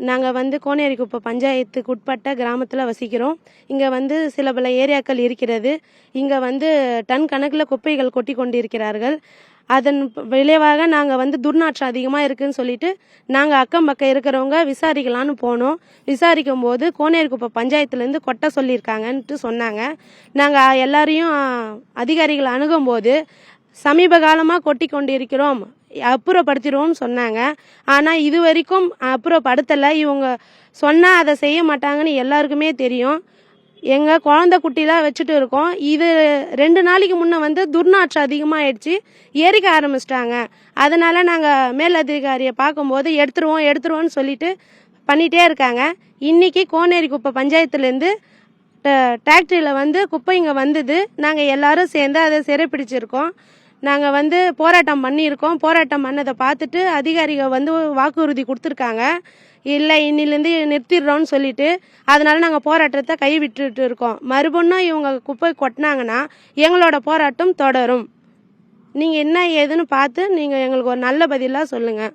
நாங்கள் வந்து கோனேரிக்குப்பம் பஞ்சாயத்துக்கு உட்பட்ட கிராமத்தில் வசிக்கிறோம். இங்கே வந்து சில பல ஏரியாக்கள் இருக்கிறது. இங்கே வந்து டன் கணக்கில் குப்பைகள் கொட்டி கொண்டிருக்கிறார்கள். அதன் விளைவாக நாங்கள் வந்து துர்நாற்றம் அதிகமாக இருக்குதுன்னு சொல்லிட்டு நாங்கள் அக்கம் பக்கம் இருக்கிறவங்க விசாரிக்கலான்னு போனோம். விசாரிக்கும் போது கோனேரிக்குப்பம் பஞ்சாயத்துலேருந்து கொட்ட சொல்லியிருக்காங்கன்ட்டு சொன்னாங்க. நாங்கள் எல்லாரையும் அதிகாரிகளை அணுகும்போது சமீப காலமாக கொட்டி கொண்டிருக்கிறோம், அப்புறப்படுத்திடுவோம்னு சொன்னாங்க. ஆனால் இது வரைக்கும் அப்புறப்படுத்தலை. இவங்க சொன்னால் அதை செய்ய மாட்டாங்கன்னு எல்லாருக்குமே தெரியும். எங்கள் குழந்தை குட்டிலாம் வச்சுட்டு இருக்கோம். இது 2 நாளைக்கு முன்னே வந்து துர்நாற்றம் அதிகமாகிடுச்சு, எரிக்க ஆரம்பிச்சிட்டாங்க. அதனால் நாங்கள் மேலதிகாரியை பார்க்கும்போது எடுத்துருவோன்னு சொல்லிட்டு பண்ணிகிட்டே இருக்காங்க. இன்றைக்கி கோனேரிக்குப்பம் பஞ்சாயத்துலேருந்து டிராக்டரியில் வந்து குப்பை இங்கே வந்தது. நாங்கள் எல்லாரும் சேர்ந்து அதை சிறைப்பிடிச்சிருக்கோம். நாங்கள் வந்து போராட்டம் பண்ணியிருக்கோம். போராட்டம் பண்ணதை பார்த்துட்டு அதிகாரிகள் வந்து வாக்குறுதி கொடுத்துருக்காங்க, இல்லை இன்னிலேருந்து நிறுத்திடுறோன்னு சொல்லிட்டு. அதனால நாங்கள் போராட்டத்தை கைவிட்டுட்டு இருக்கோம். மறுபடியும் இவங்க குப்பை கொட்டினாங்கன்னா எங்களோட போராட்டம் தொடரும். நீங்கள் என்ன ஏதுன்னு பார்த்து நீங்கள் எங்களுக்கு ஒரு நல்ல பதிலாக சொல்லுங்கள்.